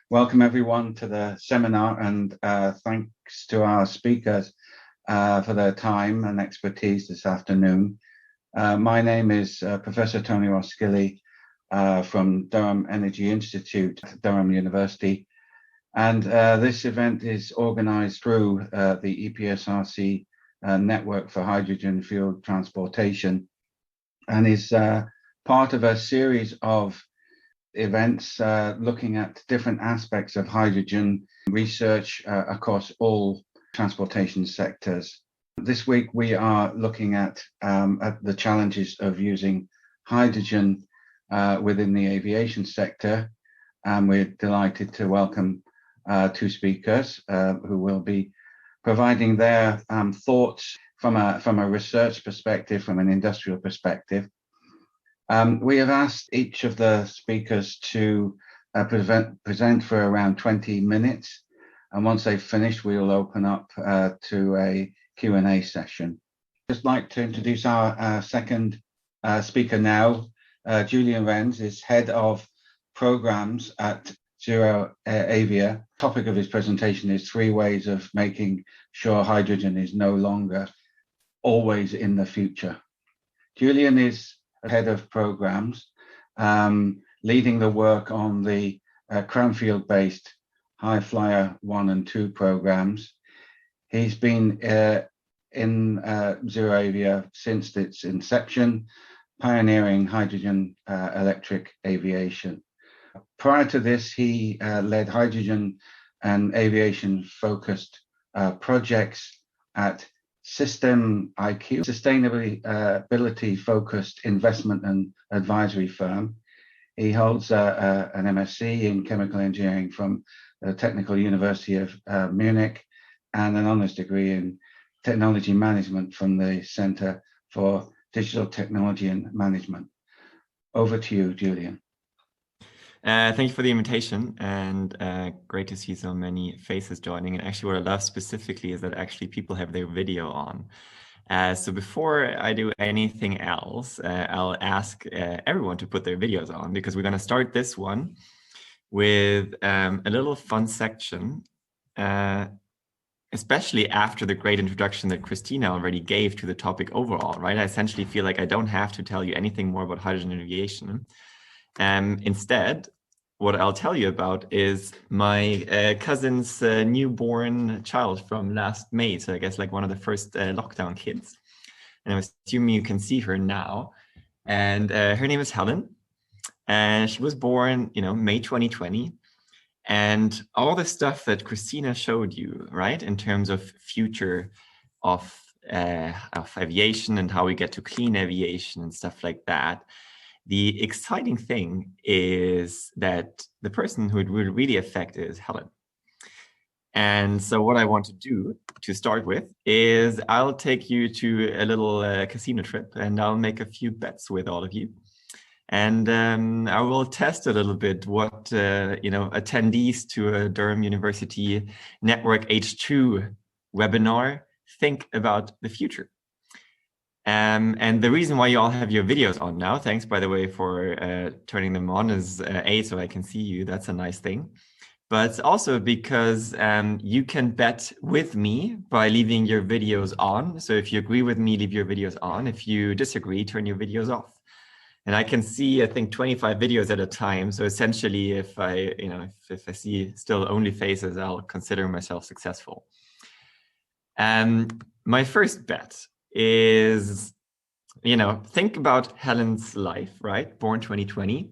Welcome everyone to the seminar, and thanks to our speakers for their time and expertise this afternoon. My name is Professor Tony Roskilly from Durham Energy Institute at Durham University. And this event is organized through the EPSRC Network for Hydrogen Fuel Transportation, and is part of a series of events looking at different aspects of hydrogen research across all transportation sectors. This week we are looking at the challenges of using hydrogen within the aviation sector, and we're delighted to welcome two speakers who will be providing their thoughts from a research perspective, from an industrial perspective. We have asked each of the speakers to present for around 20 minutes. And once they've finished, we'll open up to a Q&A session. I'd just like to introduce our second speaker now. Julian Renz is Head of Programs at Zeroavia. The topic of his presentation is 3 ways of making sure hydrogen is no longer always in the future. Julian is Head of Programs, leading the work on the Cranfield-based High Flyer 1 and 2 programs. He's been in Zeroavia since its inception, pioneering hydrogen electric aviation. Prior to this, he led hydrogen and aviation-focused projects at System IQ, sustainability-focused investment and advisory firm. He holds an MSc in chemical engineering from the Technical University of Munich and an honors degree in technology management from the Center for Digital Technology and Management. Over to you, Julian. Thank you for the invitation, and great to see so many faces joining. And actually what I love specifically is that actually people have their video on. So before I do anything else, I'll ask everyone to put their videos on, because we're going to start this one with a little fun section, especially after the great introduction that Christina already gave to the topic overall, right? I essentially feel like I don't have to tell you anything more about hydrogen aviation. Instead, what I'll tell you about is my cousin's newborn child from last May. So I guess like one of the first lockdown kids. And I'm assuming you can see her now. And her name is Helen. And she was born, May 2020. And all the stuff that Christina showed you, right, in terms of future of aviation and how we get to clean aviation and stuff like that. The exciting thing is that the person who it will really affect is Helen. And so what I want to do to start with is I'll take you to a little casino trip, and I'll make a few bets with all of you. And I will test a little bit what attendees to a Durham University Network H2 webinar think about the future. And the reason why you all have your videos on now, thanks by the way for turning them on, is so I can see you. That's a nice thing. But also because you can bet with me by leaving your videos on. So if you agree with me, leave your videos on. If you disagree, turn your videos off. And I can see, I think, 25 videos at a time. So essentially, if I see still only faces, I'll consider myself successful. My first bet is, think about Helen's life, right? Born 2020.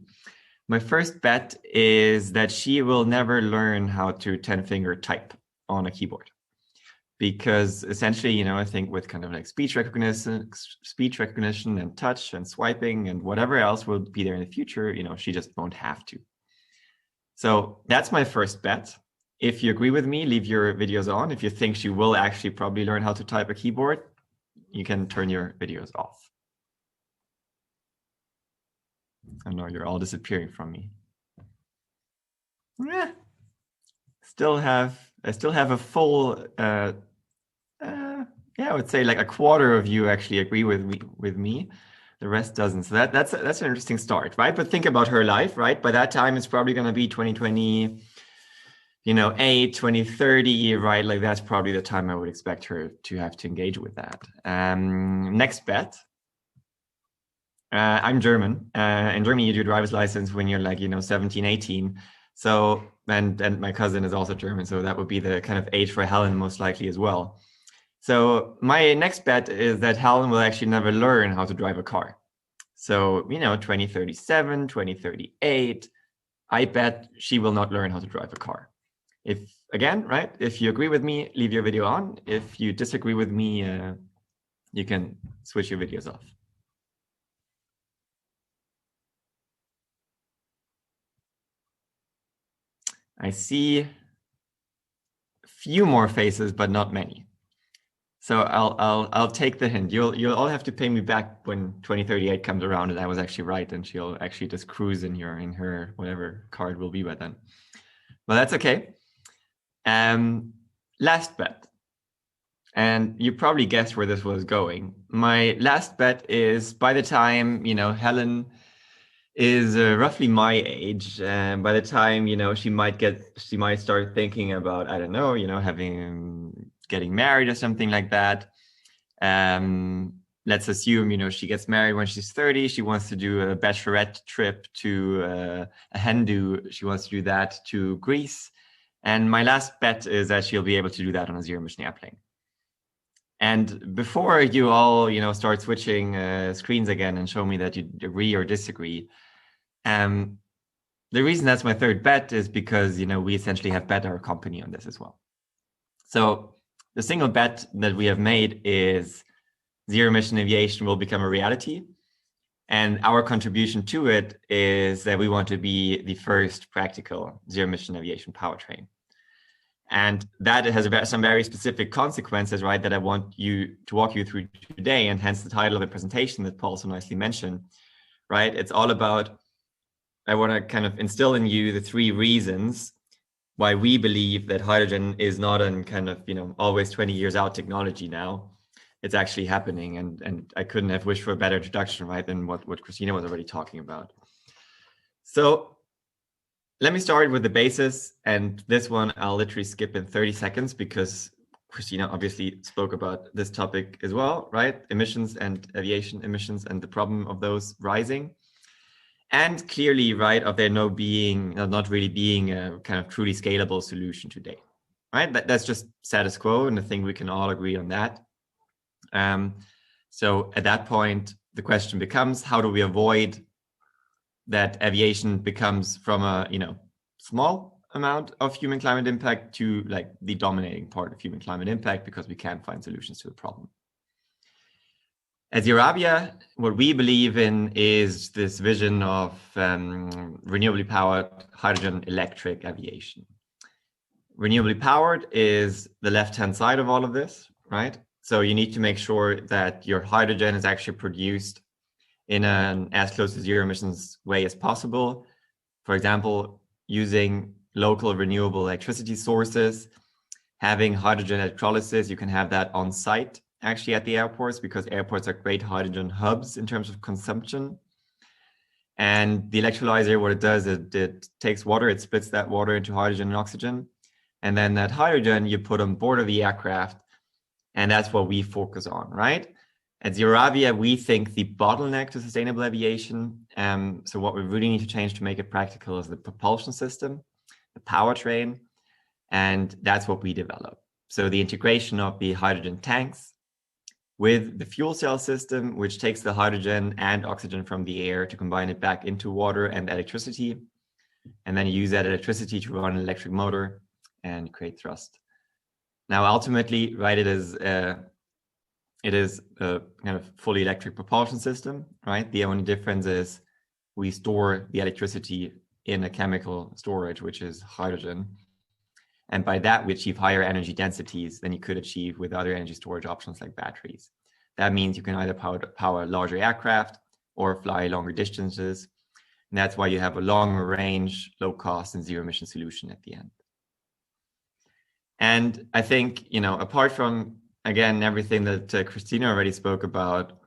My first bet is that she will never learn how to 10-finger type on a keyboard. Because essentially, I think with kind of like speech recognition and touch and swiping and whatever else will be there in the future, she just won't have to. So that's my first bet. If you agree with me, leave your videos on. If you think she will actually probably learn how to type a keyboard, you can turn your videos off. I know you're all disappearing from me. I still have a full, I would say like a quarter of you actually agree with me. The rest doesn't. So that's an interesting start, right? But think about her life, right? By that time, it's probably going to be 2020. A 2030, right? Like that's probably the time I would expect her to have to engage with that. Next bet. I'm German. In Germany, you do driver's license when you're like, 17, 18. So, and my cousin is also German. So that would be the kind of age for Helen most likely as well. So my next bet is that Helen will actually never learn how to drive a car. So, 2037, 2038, I bet she will not learn how to drive a car. If you agree with me, leave your video on. If you disagree with me, you can switch your videos off. I see a few more faces, but not many. So I'll take the hint. You'll all have to pay me back when 2038 comes around and I was actually right, and she'll actually just cruise in her whatever car it will be by then. Well, that's okay. Last bet. And you probably guessed where this was going. My last bet is by the time, Helen is roughly my age, and by the time, she might start thinking about, I don't know, getting married or something like that. Let's assume, she gets married when she's 30. She wants to do a bachelorette trip to a hen do. She wants to do that to Greece. And my last bet is that she'll be able to do that on a zero-emission airplane. And before you all, start switching screens again and show me that you agree or disagree, the reason that's my third bet is because, we essentially have bet our company on this as well. So the single bet that we have made is zero-emission aviation will become a reality. And our contribution to it is that we want to be the first practical zero-emission aviation powertrain. And that has some very specific consequences, right, that I want you to walk you through today, and hence the title of the presentation that Paul so nicely mentioned, right? It's all about, I want to kind of instill in you the 3 reasons why we believe that hydrogen is not an kind of, always 20 years out technology now. It's actually happening. And I couldn't have wished for a better introduction, right, than what Christina was already talking about. So let me start with the basis, and this one I'll literally skip in 30 seconds because Christina obviously spoke about this topic as well, right? Emissions and aviation emissions and the problem of those rising. And clearly, right, of there not really being a kind of truly scalable solution today, right? That's just status quo, and I think we can all agree on that. So at that point, the question becomes, how do we avoid that aviation becomes from a small amount of human climate impact to like the dominating part of human climate impact, because we can't find solutions to the problem. At Zeroavia, what we believe in is this vision of renewably powered hydrogen electric aviation. Renewably powered is the left-hand side of all of this, right? So you need to make sure that your hydrogen is actually produced in an as close to zero emissions way as possible. For example, using local renewable electricity sources, having hydrogen electrolysis. You can have that on site actually at the airports, because airports are great hydrogen hubs in terms of consumption. And the electrolyzer, what it does is it takes water, it splits that water into hydrogen and oxygen. And then that hydrogen you put on board of the aircraft. And that's what we focus on, right? At Zeroavia, we think the bottleneck to sustainable aviation, so what we really need to change to make it practical, is the propulsion system, the powertrain, and that's what we develop. So the integration of the hydrogen tanks with the fuel cell system, which takes the hydrogen and oxygen from the air to combine it back into water and electricity, and then you use that electricity to run an electric motor and create thrust. Now, ultimately, right, it is a kind of fully electric propulsion system, right? The only difference is we store the electricity in a chemical storage, which is hydrogen. And by that, we achieve higher energy densities than you could achieve with other energy storage options like batteries. That means you can either power larger aircraft or fly longer distances. And that's why you have a longer range, low cost, and zero emission solution at the end. And I think, apart from, again, everything that Christina already spoke about,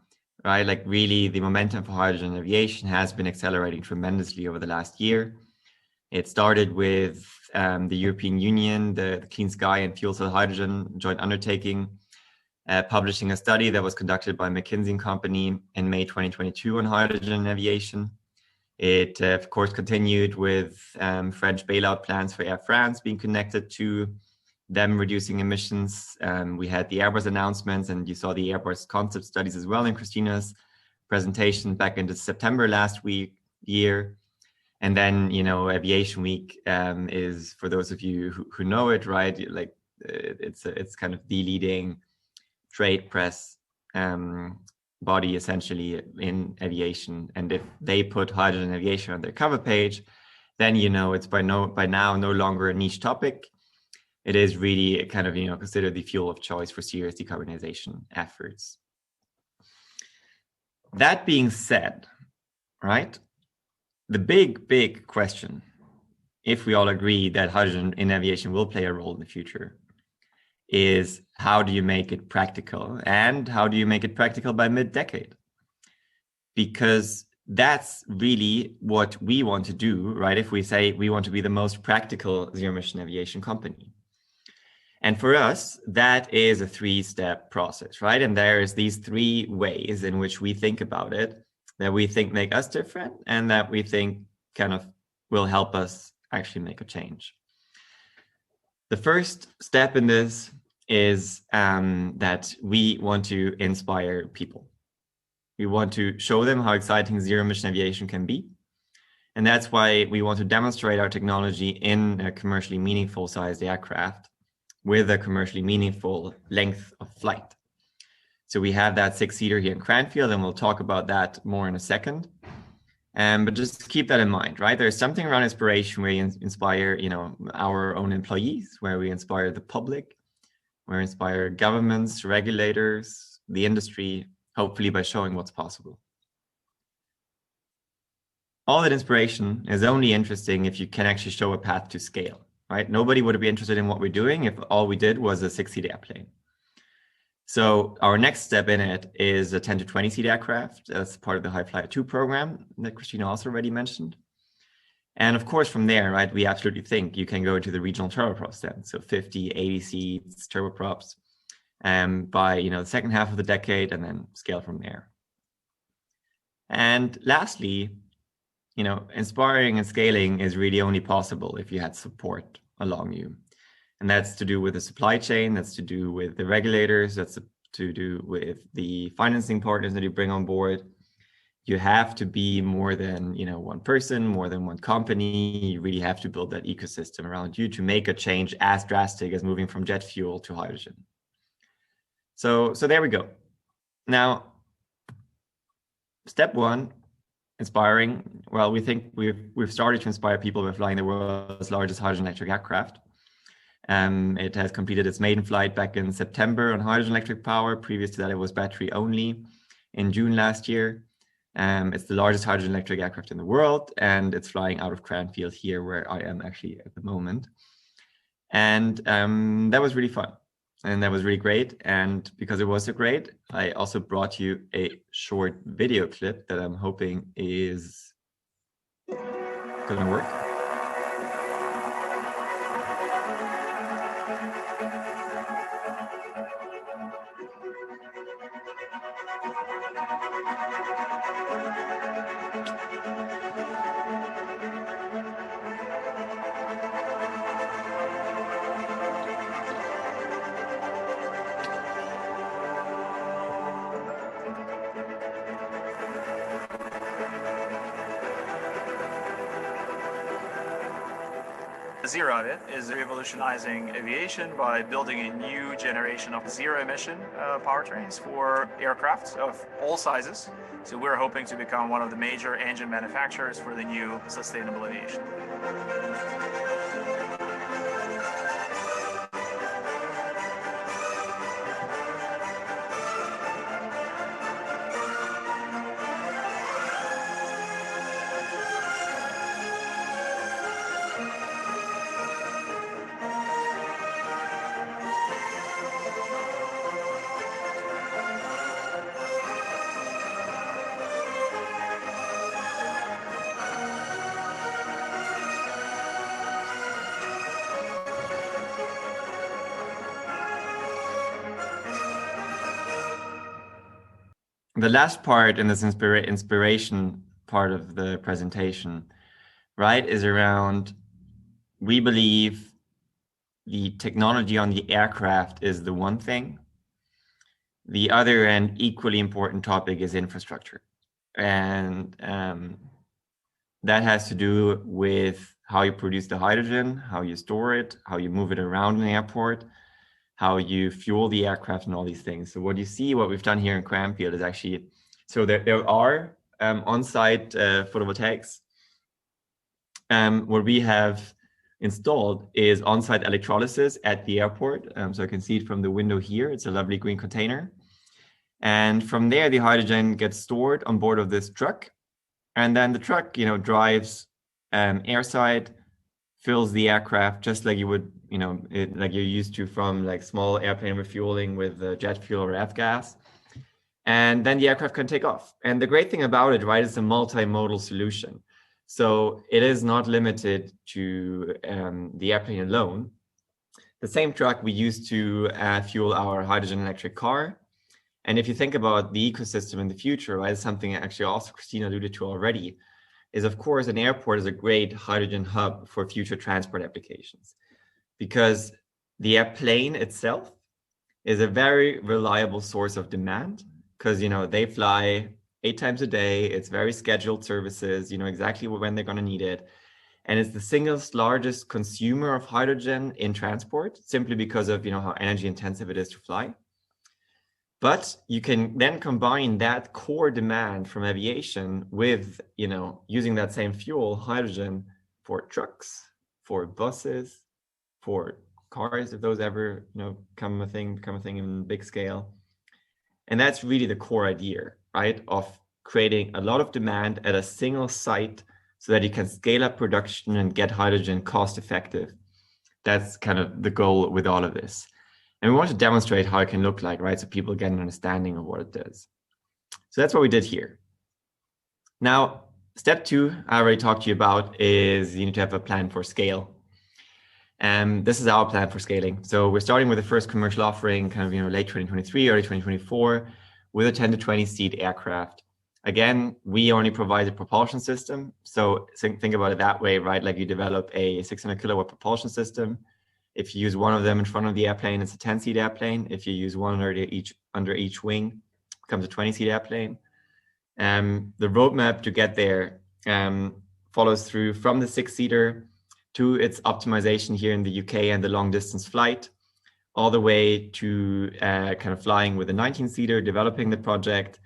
right? Like really the momentum for hydrogen aviation has been accelerating tremendously over the last year. It started with the European Union, the Clean Sky and Fuel Cell Hydrogen joint undertaking, publishing a study that was conducted by McKinsey & Company in May 2022 on hydrogen and aviation. It, of course, continued with French bailout plans for Air France being connected to them reducing emissions. We had the Airbus announcements, and you saw the Airbus concept studies as well in Christina's presentation back into September last year. And then, you know, Aviation Week is, for those of you who know it, right? Like it's kind of the leading trade press body essentially in aviation. And if they put hydrogen aviation on their cover page, then, you know, it's by now no longer a niche topic. It is really kind of, you know, considered the fuel of choice for serious decarbonization efforts. That being said, right, the big question, if we all agree that hydrogen in aviation will play a role in the future, is how do you make it practical, and how do you make it practical by mid-decade? Because that's really what we want to do, right? If we say we want to be the most practical zero-emission aviation company. And for us, that is a three-step process, right? And there's these three ways in which we think about it that we think make us different and that we think kind of will help us actually make a change. The first step in this is that we want to inspire people. We want to show them how exciting zero-emission aviation can be. And that's why we want to demonstrate our technology in a commercially meaningful sized aircraft with a commercially meaningful length of flight. So we have that 6-seater here in Cranfield, and we'll talk about that more in a second. But just keep that in mind, right? There's something around inspiration where you inspire, you know, our own employees, where we inspire the public, where we inspire governments, regulators, the industry, hopefully by showing what's possible. All that inspiration is only interesting if you can actually show a path to scale, right? Nobody would be interested in what we're doing if all we did was a 6-seat airplane. So our next step in it is a 10 to 20 seat aircraft. That's part of the High Flyer 2 program that Christina also already mentioned. And of course, from there, right, we absolutely think you can go into the regional turboprops then. So 50, 80 seats, turboprops by, you know, the second half of the decade, and then scale from there. And lastly, you know, inspiring and scaling is really only possible if you had support along you. And that's to do with the supply chain, that's to do with the regulators, that's to do with the financing partners that you bring on board. You have to be more than, you know, one person, more than one company. You really have to build that ecosystem around you to make a change as drastic as moving from jet fuel to hydrogen. So there we go. Now, step one, inspiring. Well, we think we've started to inspire people by flying the world's largest hydrogen electric aircraft. It has completed its maiden flight back in September on hydrogen electric power. Previous to that, it was battery only in June last year. It's the largest hydrogen electric aircraft in the world, and it's flying out of Cranfield here, where I am actually at the moment. And that was really fun, and that was really great. And because it was so great, I also brought you a short video clip that I'm hoping is going to work. Zeroavia is revolutionizing aviation by building a new generation of zero-emission powertrains for aircraft of all sizes. So we're hoping to become one of the major engine manufacturers for the new sustainable aviation. the last part in this inspiration part of the presentation, right, is around, we believe the technology on the aircraft is the one thing. The other and equally important topic is infrastructure. And that has to do with how you produce the hydrogen, how you store it, how you move it around an airport, how you fuel the aircraft, and all these things. So what you see, what we've done here in Cranfield is actually, so there are on-site photovoltaics. What we have installed is on-site electrolysis at the airport. So I can see it from the window here. It's a lovely green container. And from there, the hydrogen gets stored on board of this truck. And then the truck, drives airside, fills the aircraft just like you would, like you're used to from like small airplane refueling with jet fuel or F-gas. And then the aircraft can take off. And the great thing about it, right, is a multimodal solution. So it is not limited to the airplane alone. The same truck we use to fuel our hydrogen electric car. And if you think about the ecosystem in the future, right, something actually also Christina alluded to already, is of course an airport is a great hydrogen hub for future transport applications, because the airplane itself is a very reliable source of demand, because they fly 8 times a day. It's very scheduled services, exactly when they're going to need it. And it's the single largest consumer of hydrogen in transport, simply because of how energy intensive it is to fly. But you can then combine that core demand from aviation with, using that same fuel, hydrogen, for trucks, for buses, for cars, if those ever, become a thing in big scale. And that's really the core idea, right, of creating a lot of demand at a single site so that you can scale up production and get hydrogen cost effective. That's kind of the goal with all of this. And we want to demonstrate how it can look like, right? So people get an understanding of what it does. So that's what we did here. Now, step 2, I already talked to you about, is you need to have a plan for scale. And this is our plan for scaling. So we're starting with the first commercial offering, kind of, late 2023, early 2024, with a 10 to 20 seat aircraft. Again, we only provide a propulsion system. So think about it that way, right? Like you develop a 600 kilowatt propulsion system. If you use one of them in front of the airplane, it's a 10-seat airplane. If you use one under each wing, it becomes a 20-seat airplane. The roadmap to get there follows through from the 6-seater to its optimization here in the UK and the long distance flight, all the way to kind of flying with a 19-seater, developing the project,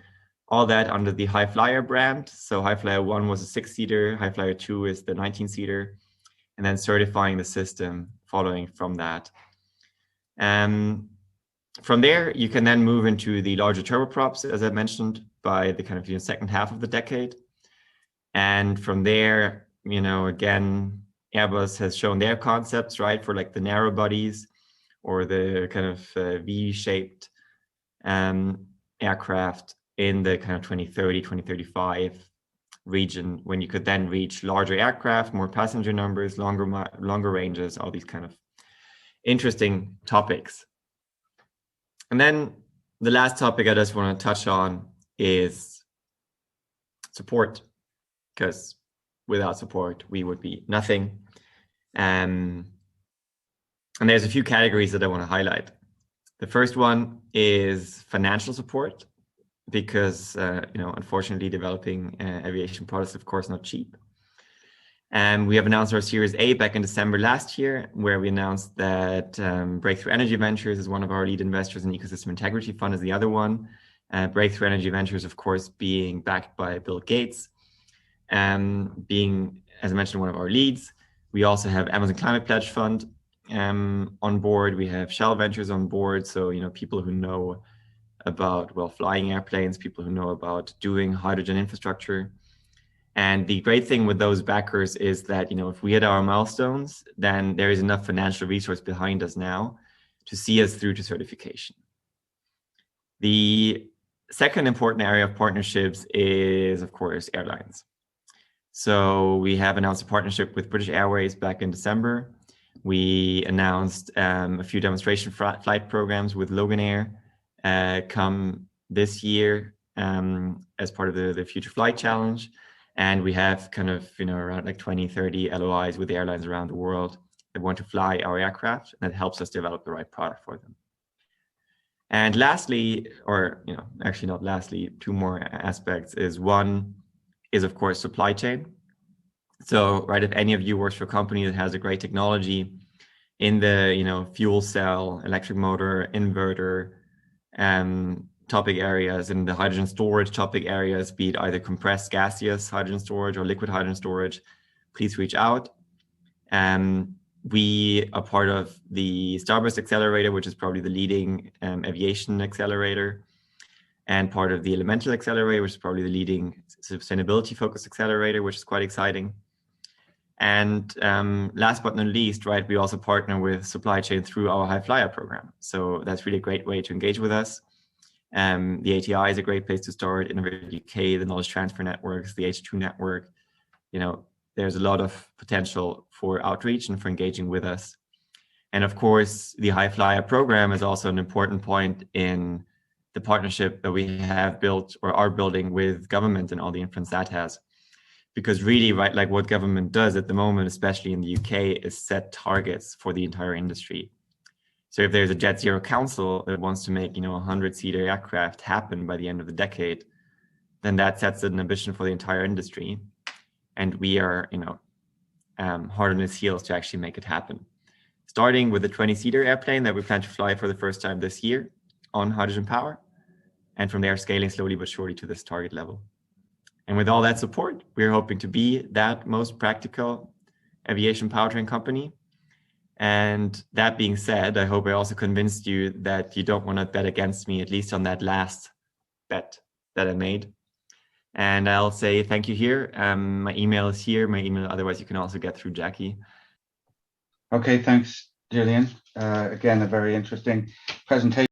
all that under the High Flyer brand. So High Flyer 1 was a 6-seater, High Flyer 2 is the 19-seater, and then certifying the system following from that. From there, you can then move into the larger turboprops, as I mentioned, by the kind of second half of the decade. And from there, again, Airbus has shown their concepts, right, for like the narrow bodies or the kind of V-shaped aircraft in the kind of 2030, 2035 region, when you could then reach larger aircraft, more passenger numbers, longer ranges, all these kind of interesting topics. And then the last topic I just want to touch on is support, because without support, we would be nothing. And there's a few categories that I want to highlight. The first one is financial support, because unfortunately developing aviation products, of course, not cheap. And we have announced our Series A back in December last year, where we announced that Breakthrough Energy Ventures is one of our lead investors, and Ecosystem Integrity Fund is the other one. Breakthrough Energy Ventures, of course, being backed by Bill Gates, being, as I mentioned, one of our leads. We also have Amazon Climate Pledge Fund on board. We have Shell Ventures on board. So, people who know about, flying airplanes, people who know about doing hydrogen infrastructure. And the great thing with those backers is that, if we hit our milestones, then there is enough financial resource behind us now to see us through to certification. The second important area of partnerships is, of course, airlines. So we have announced a partnership with British Airways back in December. We announced a few demonstration flight programs with Logan Air come this year, as part of the Future Flight Challenge. And we have kind of, around like 20, 30 LOIs with airlines around the world that want to fly our aircraft, and that helps us develop the right product for them. And lastly, or actually not lastly, two more aspects is one is of course supply chain. So, right, if any of you works for a company that has a great technology in the fuel cell, electric motor, inverter topic areas, in the hydrogen storage topic areas, be it either compressed gaseous hydrogen storage or liquid hydrogen storage, please reach out. We are part of the Starburst Accelerator, which is probably the leading aviation accelerator, and part of the Elemental Accelerator, which is probably the leading sustainability-focused accelerator, which is quite exciting. And last but not least, right, we also partner with supply chain through our High Flyer program. So that's really a great way to engage with us. The ATI is a great place to start. Innovate UK, the Knowledge Transfer Networks, the H2 network. There's a lot of potential for outreach and for engaging with us. And of course, the High Flyer program is also an important point in the partnership that we have built or are building with government and all the influence that has. Because really, right, like what government does at the moment, especially in the UK, is set targets for the entire industry. So if there's a Jet Zero Council that wants to make, 100-seater aircraft happen by the end of the decade, then that sets an ambition for the entire industry. And we are, hard on its heels to actually make it happen. Starting with a 20-seater airplane that we plan to fly for the first time this year on hydrogen power. And from there, scaling slowly but surely to this target level. And with all that support, we're hoping to be that most practical aviation powertrain company. And that being said, I hope I also convinced you that you don't want to bet against me, at least on that last bet that I made. And I'll say thank you here. My email is here, otherwise you can also get through Jackie. Okay, thanks, Julian. Again, a very interesting presentation.